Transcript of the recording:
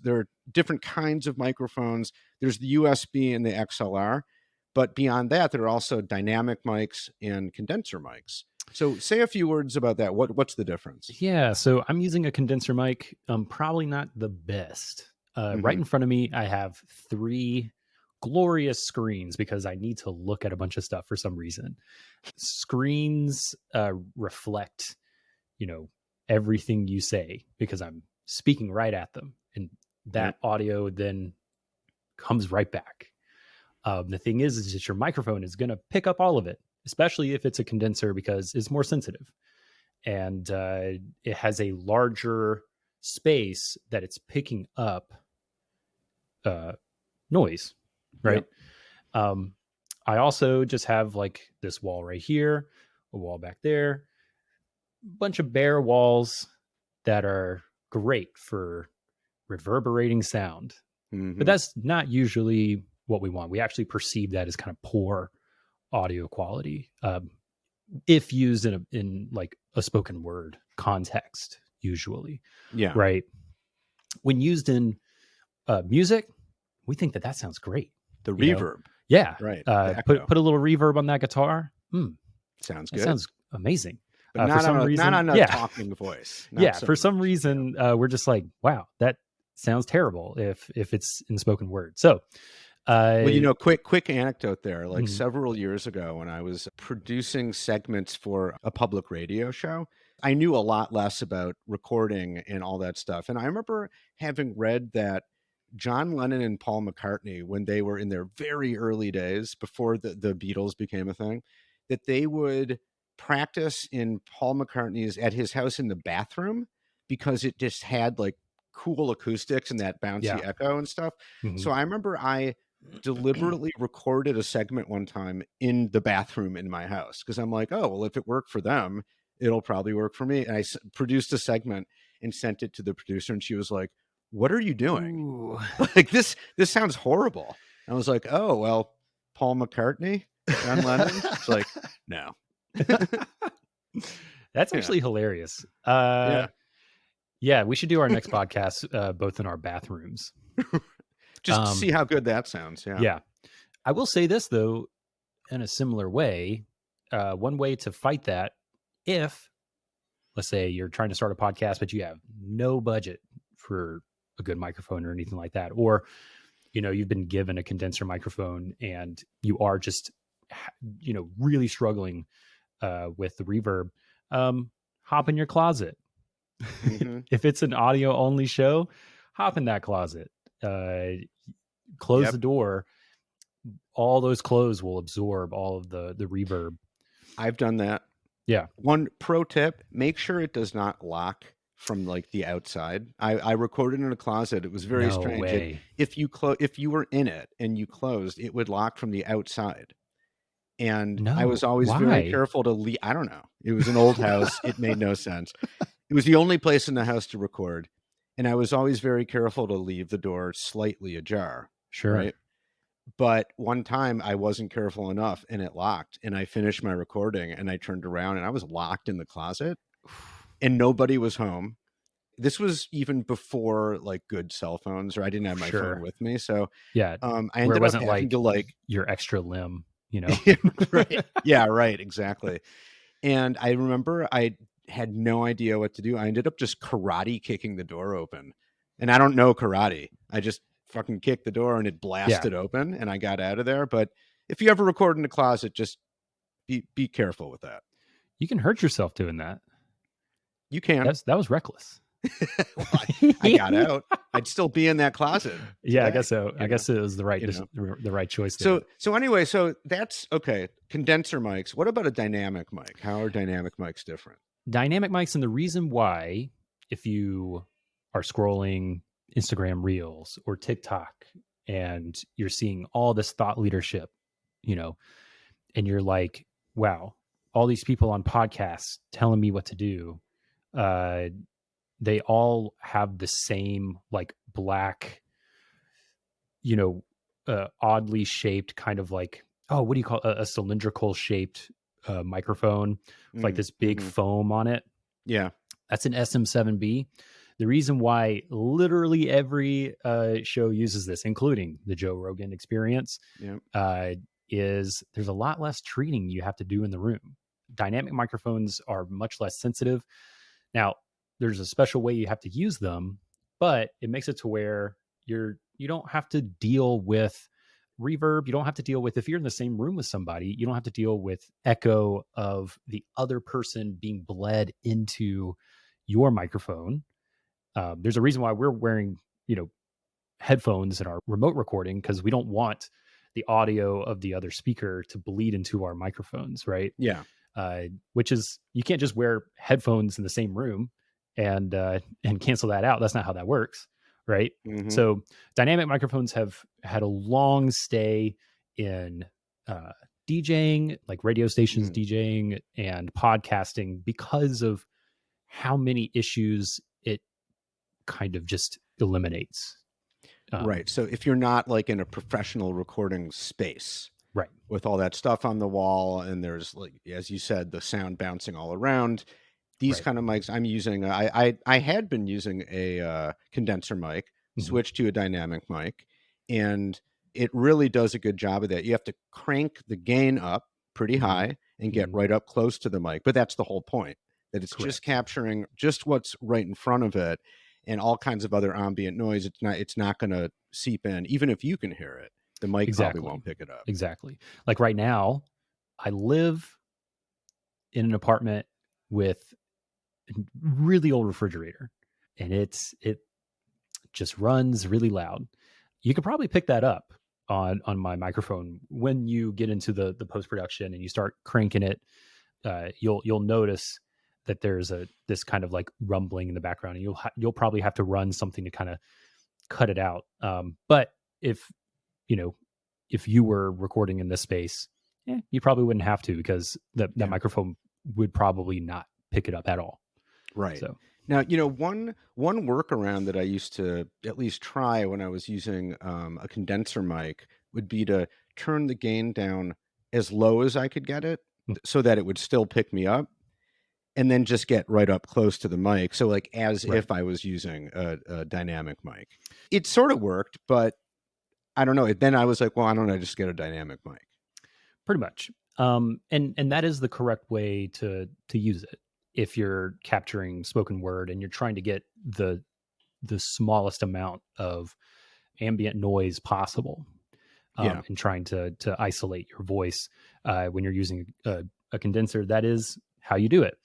There are different kinds of microphones. There's the USB and the XLR, but beyond that, there are also dynamic mics and condenser mics. So say a few words about that. What's the difference? Yeah, so I'm using a condenser mic. Probably not the best. Right in front of me, I have 3 glorious screens because I need to look at a bunch of stuff for some reason. Screens reflect, everything you say because I'm speaking right at them, and that audio then comes right back. The thing is that your microphone is going to pick up all of it, especially if it's a condenser because it's more sensitive. And it has a larger space that it's picking up noise, right? Yep. I also just have like this wall right here, a wall back there, a bunch of bare walls that are great for reverberating sound. But that's not usually what we want. We actually perceive that as kind of poor audio quality if used in like a spoken word context, usually. Yeah. Right. When used in music, we think that sounds great. The reverb. Yeah. Right. Put a little reverb on that guitar. Sounds good. That sounds amazing. But not on a talking voice. For some reason, we're just like, wow, that sounds terrible if it's in spoken word. So, quick anecdote there. Like several years ago when I was producing segments for a public radio show, I knew a lot less about recording and all that stuff. And I remember having read that John Lennon and Paul McCartney, when they were in their very early days, before the Beatles became a thing, that they would practice in Paul McCartney's at his house in the bathroom because it just had like cool acoustics and that bouncy echo and stuff. So I remember I deliberately recorded a segment one time in the bathroom in my house because I'm like, oh, well, if it worked for them, it'll probably work for me. And I produced a segment and sent it to the producer, and she was like, what are you doing? Ooh. Like this sounds horrible. And I was like, oh, well, Paul McCartney, John Lennon. It's like, no. That's actually hilarious. Yeah, we should do our next podcast both in our bathrooms. Just to see how good that sounds. Yeah. I will say this, though, in a similar way. One way to fight that, if, let's say, you're trying to start a podcast, but you have no budget for a good microphone or anything like that, or, you've been given a condenser microphone and you are just, really struggling with the reverb, hop in your closet. If it's an audio only show, hop in that closet, close the door. All those clothes will absorb all of the reverb. I've done that. Yeah. One pro tip, make sure it does not lock from like the outside. I recorded in a closet. It was very strange. Way. If you were in it and you closed, it would lock from the outside. And I was always very careful to leave. I don't know. It was an old house. It made no sense. It was the only place in the house to record. And I was always very careful to leave the door slightly ajar. Sure. Right? But one time I wasn't careful enough and it locked, and I finished my recording and I turned around and I was locked in the closet and nobody was home. This was even before like good cell phones, or I didn't have my phone with me. So I ended up having to like your extra limb, Right. Yeah, right. Exactly. And I remember I had no idea what to do. I ended up just karate kicking the door open, and I don't know karate. I just fucking kicked the door and it blasted open and I got out of there. But if you ever record in a closet, just be careful with that. You can hurt yourself doing that. You can. That was reckless. Well, I got out. I'd still be in that closet. Yeah, I guess so. I guess it was the right choice there. So anyway, so that's okay. Condenser mics. What about a dynamic mic? How are dynamic mics different? Dynamic mics, and the reason why, if you are scrolling Instagram Reels or TikTok and you're seeing all this thought leadership, and you're like, wow, all these people on podcasts telling me what to do. They all have the same like black, oddly shaped kind of like, what do you call a cylindrical shaped microphone with like this big foam on it. Yeah. That's an SM7B. The reason why literally every show uses this, including the Joe Rogan Experience, is there's a lot less treating you have to do in the room. Dynamic microphones are much less sensitive. Now, there's a special way you have to use them, but it makes it to where you don't have to deal with reverb. You don't have to deal with, if you're in the same room with somebody, you don't have to deal with echo of the other person being bled into your microphone. There's a reason why we're wearing, headphones in our remote recording, because we don't want the audio of the other speaker to bleed into our microphones, right? Yeah. Which is, you can't just wear headphones in the same room and cancel that out. That's not how that works, right? Mm-hmm. So dynamic microphones have had a long stay in DJing, like radio stations DJing and podcasting, because of how many issues it kind of just eliminates. Right. So if you're not like in a professional recording space, right, with all that stuff on the wall, and there's, like, as you said, the sound bouncing all around, these kind of mics I'm using, I had been using a condenser mic, switched to a dynamic mic, and it really does a good job of that. You have to crank the gain up pretty high and get right up close to the mic, but that's the whole point, that it's just capturing just what's right in front of it, and all kinds of other ambient noise. It's not going to seep in, even if you can hear it. The mic probably won't pick it up. Exactly. Like right now, I live in an apartment with a really old refrigerator, and it just runs really loud. You could probably pick that up on my microphone when you get into the post-production and you start cranking it. You'll notice that there's this kind of like rumbling in the background, and you'll probably have to run something to kind of cut it out. But if you were recording in this space, you probably wouldn't have to, because that microphone would probably not pick it up at all. Right. So now, one workaround that I used to at least try when I was using a condenser mic would be to turn the gain down as low as I could get it, so that it would still pick me up, and then just get right up close to the mic. So like as if I was using a dynamic mic. It sort of worked, but I don't know. Then I was like, well, I don't know, just get a dynamic mic. Pretty much. And that is the correct way to use it. If you're capturing spoken word and you're trying to get the smallest amount of ambient noise possible, and trying to isolate your voice when you're using a condenser, that is how you do it.